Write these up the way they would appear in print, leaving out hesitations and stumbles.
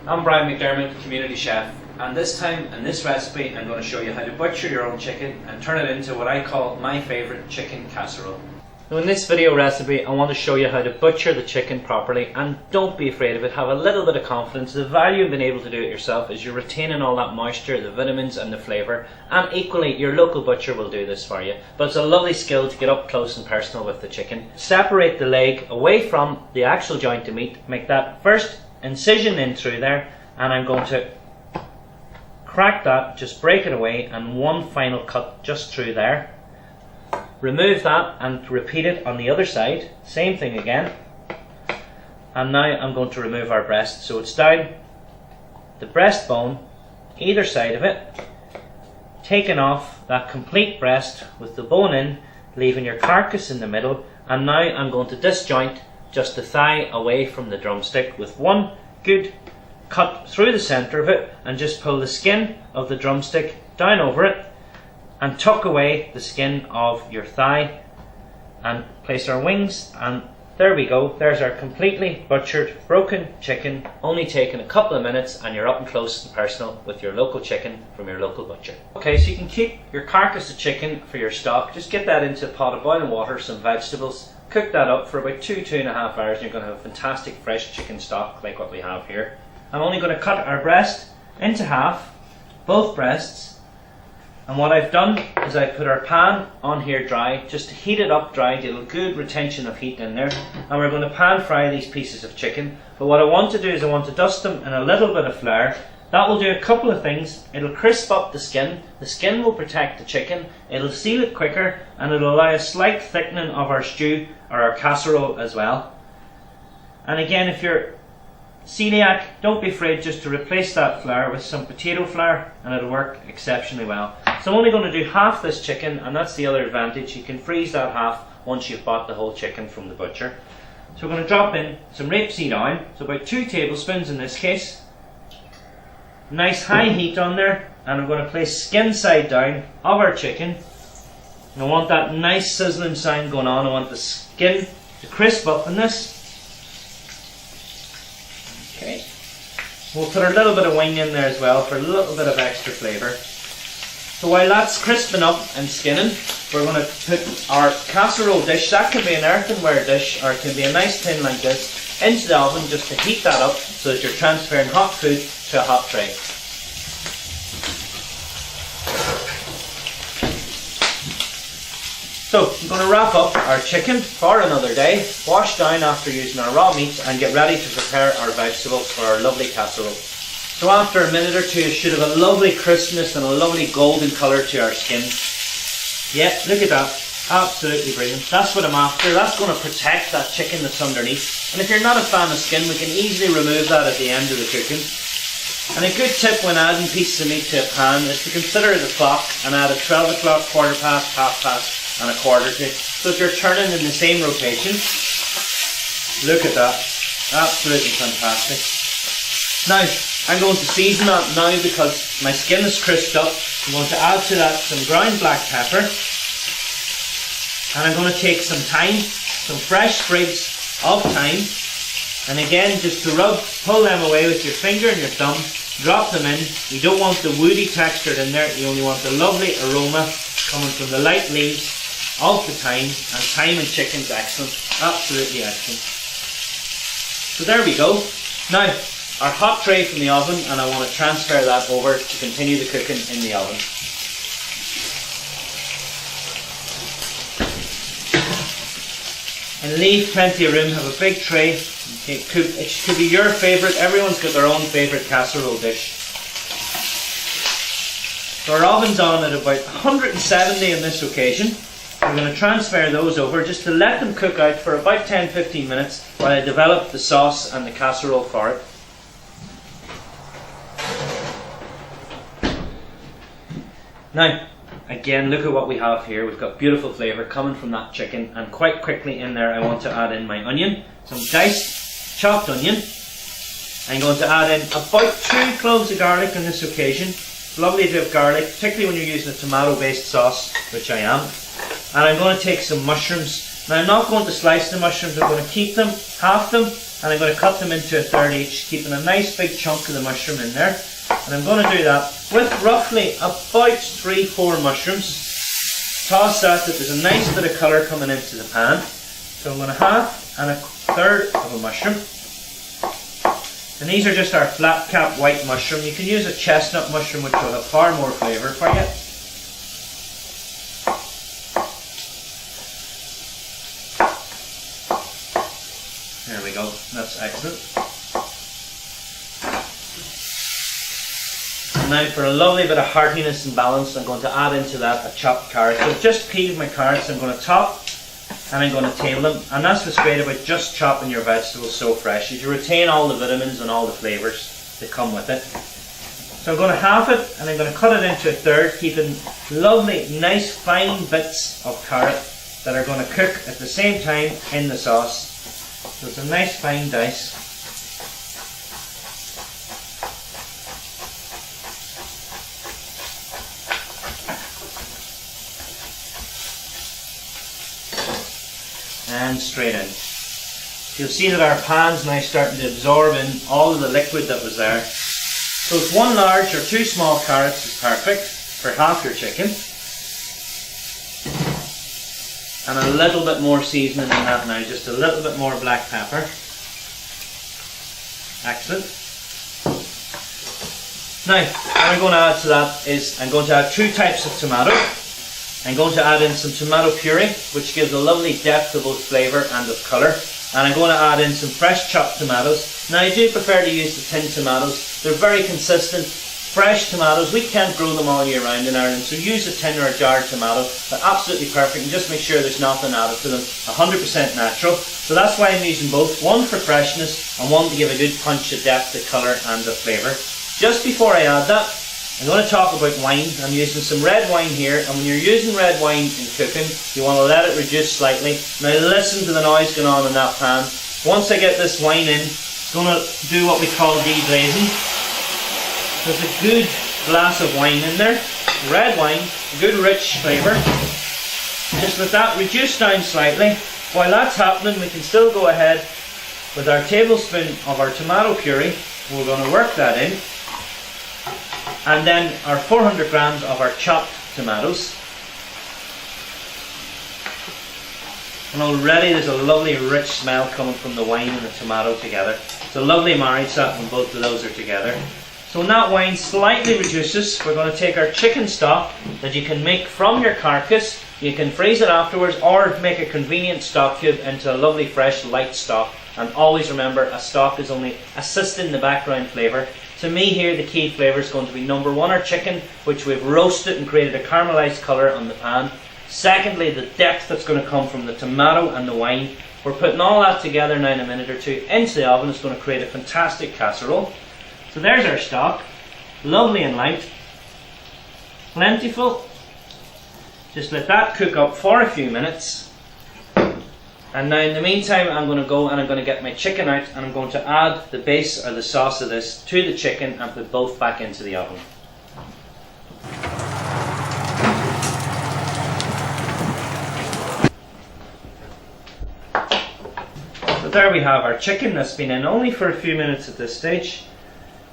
I'm Brian McDermott, Community Chef, and this time in this recipe I'm going to show you how to butcher your own chicken and turn it into what I call my favourite chicken casserole. Now in this video recipe I want to show you how to butcher the chicken properly, and don't be afraid of it, have a little bit of confidence. The value of being able to do it yourself is you're retaining all that moisture, the vitamins and the flavour, and equally your local butcher will do this for you. But it's a lovely skill to get up close and personal with the chicken. Separate the leg away from the actual joint of meat, make that first incision in through there, and I'm going to crack that, just break it away, and one final cut just through there. Remove that and repeat it on the other side, same thing again. And now I'm going to remove our breast, so it's down the breastbone, either side of it, taking off that complete breast with the bone in, leaving your carcass in the middle. And now I'm going to disjoint just the thigh away from the drumstick with one good cut through the centre of it, and just pull the skin of the drumstick down over it and tuck away the skin of your thigh and place our wings, and there we go. There's our completely butchered broken chicken, only taking a couple of minutes, and you're up and close and personal with your local chicken from your local butcher. Okay, so you can keep your carcass of chicken for your stock. Just get that into a pot of boiling water, some vegetables, cook that up for about 2–2.5 hours, and you're going to have fantastic fresh chicken stock like what we have here. I'm only going to cut our breast into half, both breasts. And what I've done is I put our pan on here dry, just to heat it up dry, get a good retention of heat in there. And we're going to pan fry these pieces of chicken. But what I want to do is I want to dust them in a little bit of flour. That will do a couple of things. It'll crisp up the skin. The skin will protect the chicken. It'll seal it quicker, and it'll allow a slight thickening of our stew or our casserole as well. And again, if you're celiac, don't be afraid just to replace that flour with some potato flour, and it'll work exceptionally well. So I'm only going to do half this chicken, and that's the other advantage. You can freeze that half once you've bought the whole chicken from the butcher. So we're going to drop in some rapeseed oil, so about 2 tablespoons in this case. Nice high heat on there, and I'm going to place skin side down of our chicken. And I want that nice sizzling sound going on. I want the skin to crisp up in this. Okay, we'll put a little bit of wing in there as well for a little bit of extra flavour. So while that's crisping up and skinning, we're going to put our casserole dish. That can be an earthenware dish, or it can be a nice tin like this, into the oven just to heat that up so that you're transferring hot food to a hot tray. So I'm going to wrap up our chicken for another day, wash down after using our raw meat, and get ready to prepare our vegetables for our lovely casserole. So after a minute or two, it should have a lovely crispness and a lovely golden colour to our skin. Yeah, look at that. Absolutely brilliant. That's what I'm after. That's going to protect that chicken that's underneath. And if you're not a fan of skin, we can easily remove that at the end of the cooking. And a good tip when adding pieces of meat to a pan is to consider the clock and add a 12 o'clock, quarter past, half past, and a quarter to, so that you're turning in the same rotation. Look at that. Absolutely fantastic. Now, I'm going to season that now because my skin is crisped up. I'm going to add to that some ground black pepper. And I'm going to take some thyme, some fresh sprigs of thyme. And again, just to pull them away with your finger and your thumb. Drop them in. You don't want the woody texture in there. You only want the lovely aroma coming from the light leaves of the thyme. And thyme and chicken's excellent. Absolutely excellent. So there we go. Now, our hot tray from the oven, and I want to transfer that over to continue the cooking in the oven. And leave plenty of room, have a big tray. It could be your favourite. Everyone's got their own favourite casserole dish. So our oven's on at about 170 on this occasion. We're going to transfer those over just to let them cook out for about 10–15 minutes while I develop the sauce and the casserole for it. Now, again, look at what we have here. We've got beautiful flavour coming from that chicken, and quite quickly in there I want to add in my onion, some diced chopped onion. I'm going to add in about 2 cloves of garlic on this occasion. It's lovely to have garlic, particularly when you're using a tomato based sauce, which I am. And I'm going to take some mushrooms. Now I'm not going to slice the mushrooms, I'm going to keep them, half them, and I'm going to cut them into a third each, keeping a nice big chunk of the mushroom in there. And I'm going to do that with roughly about 3-4 mushrooms. Toss that there's a nice bit of colour coming into the pan. So I'm going to half and a third of a mushroom. And these are just our flat cap white mushroom. You can use a chestnut mushroom, which will have far more flavour for you. There we go, that's excellent. And now for a lovely bit of heartiness and balance, I'm going to add into that a chopped carrot. So I've just peeled my carrots, I'm going to top and I'm going to tail them. And that's what's great about just chopping your vegetables so fresh, is you retain all the vitamins and all the flavours that come with it. So I'm going to half it and I'm going to cut it into a third, keeping lovely, nice, fine bits of carrot that are going to cook at the same time in the sauce. So it's a nice fine dice. And straight in. You'll see that our pan's now starting to absorb in all of the liquid that was there. So it's 1 large or 2 small carrots is perfect for half your chicken. And a little bit more seasoning than that now, just a little bit more black pepper. Excellent. Now, what I'm going to add to that is I'm going to add 2 types of tomato. I'm going to add in some tomato puree, which gives a lovely depth of both flavour and of colour. And I'm going to add in some fresh chopped tomatoes. Now I do prefer to use the tinned tomatoes. They're very consistent, fresh tomatoes. We can't grow them all year round in Ireland, so use a tin or a jarred tomato. They're absolutely perfect, and just make sure there's nothing added to them. 100% natural. So that's why I'm using both. One for freshness and one to give a good punch of depth, of colour and of flavour. Just before I add that, I'm going to talk about wine. I'm using some red wine here, and when you're using red wine in cooking, you want to let it reduce slightly. Now listen to the noise going on in that pan. Once I get this wine in, it's going to do what we call deglazing. There's a good glass of wine in there, red wine, a good rich flavour. Just let that reduce down slightly. While that's happening, we can still go ahead with our tablespoon of our tomato puree. We're going to work that in. And then our 400 grams of our chopped tomatoes. And already there's a lovely rich smell coming from the wine and the tomato together. It's a lovely marriage that when both of those are together. So when that wine slightly reduces, we're going to take our chicken stock that you can make from your carcass. You can freeze it afterwards or make a convenient stock cube into a lovely fresh light stock. And always remember, a stock is only assisting the background flavour. To me here, the key flavour is going to be number 1, our chicken, which we've roasted and created a caramelised colour on the pan. Secondly, the depth that's going to come from the tomato and the wine. We're putting all that together now in a minute or two into the oven. It's going to create a fantastic casserole. So there's our stock, lovely and light, plentiful. Just let that cook up for a few minutes. And now in the meantime, I'm going to go and I'm going to get my chicken out, and I'm going to add the base or the sauce of this to the chicken and put both back into the oven. So there we have our chicken that's been in only for a few minutes at this stage.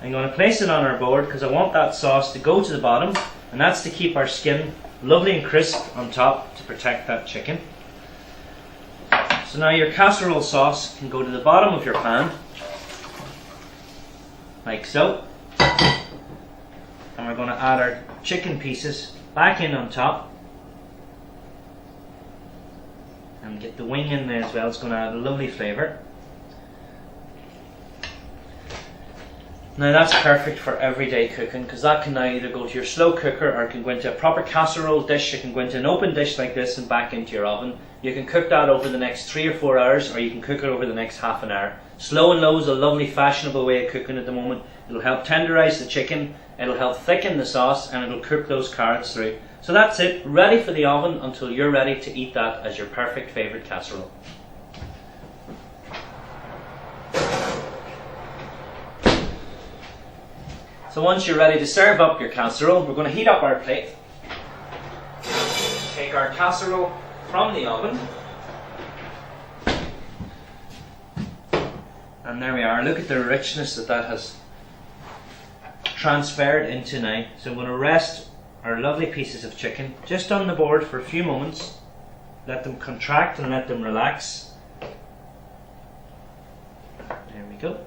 I'm going to place it on our board because I want that sauce to go to the bottom, and that's to keep our skin lovely and crisp on top to protect that chicken. So now your casserole sauce can go to the bottom of your pan, like so. And we're going to add our chicken pieces back in on top. And get the wing in there as well, it's going to add a lovely flavour. Now that's perfect for everyday cooking, because that can now either go to your slow cooker or it can go into a proper casserole dish. It can go into an open dish like this and back into your oven. You can cook that over the next 3 or 4 hours, or you can cook it over the next half an hour. Slow and low is a lovely fashionable way of cooking at the moment. It'll help tenderise the chicken, it'll help thicken the sauce, and it'll cook those carrots through. So that's it, ready for the oven until you're ready to eat that as your perfect favourite casserole. So once you're ready to serve up your casserole, we're going to heat up our plate. Take our casserole from the oven. And there we are. Look at the richness that has transferred into now. So I'm going to rest our lovely pieces of chicken just on the board for a few moments. Let them contract and let them relax. There we go.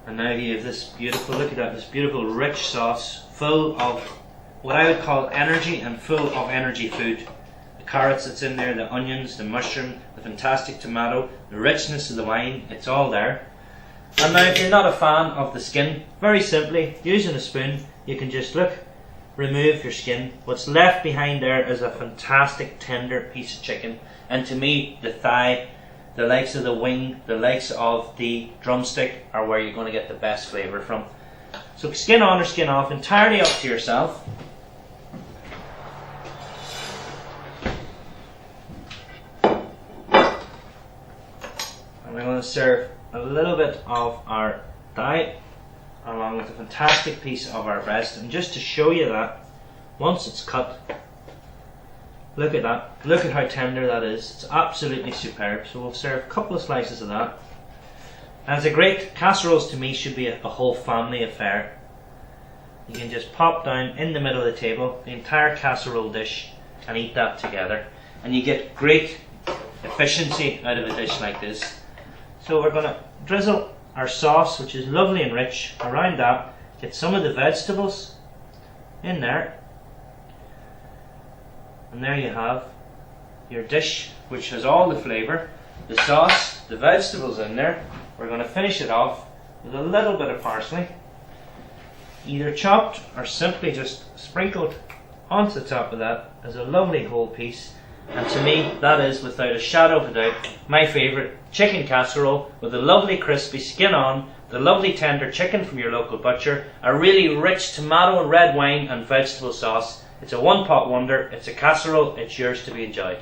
And now you have this beautiful, look at that, this beautiful rich sauce full of what I would call energy and full of energy food. The carrots that's in there, the onions, the mushroom, the fantastic tomato, the richness of the wine, it's all there. And now if you're not a fan of the skin, very simply, using a spoon, you can just remove your skin. What's left behind there is a fantastic tender piece of chicken. And to me, the thigh, the likes of the wing, the likes of the drumstick are where you're going to get the best flavour from. So skin on or skin off, entirely up to yourself. And we're going to serve a little bit of our thigh along with a fantastic piece of our breast. And just to show you that, once it's cut, look at that, look at how tender that is. It's absolutely superb. So we'll serve a couple of slices of that. And it's a great, casseroles to me should be a whole family affair. You can just pop down in the middle of the table the entire casserole dish and eat that together, and you get great efficiency out of a dish like this. So we're going to drizzle our sauce, which is lovely and rich, around that. Get some of the vegetables in there, and there you have your dish, which has all the flavour, the sauce, the vegetables in there. We're going to finish it off with a little bit of parsley, either chopped or simply just sprinkled onto the top of that as a lovely whole piece. And to me, that is without a shadow of a doubt my favourite chicken casserole, with a lovely crispy skin on, the lovely tender chicken from your local butcher, a really rich tomato and red wine and vegetable sauce. It's a one pot wonder, it's a casserole, it's yours to be enjoyed.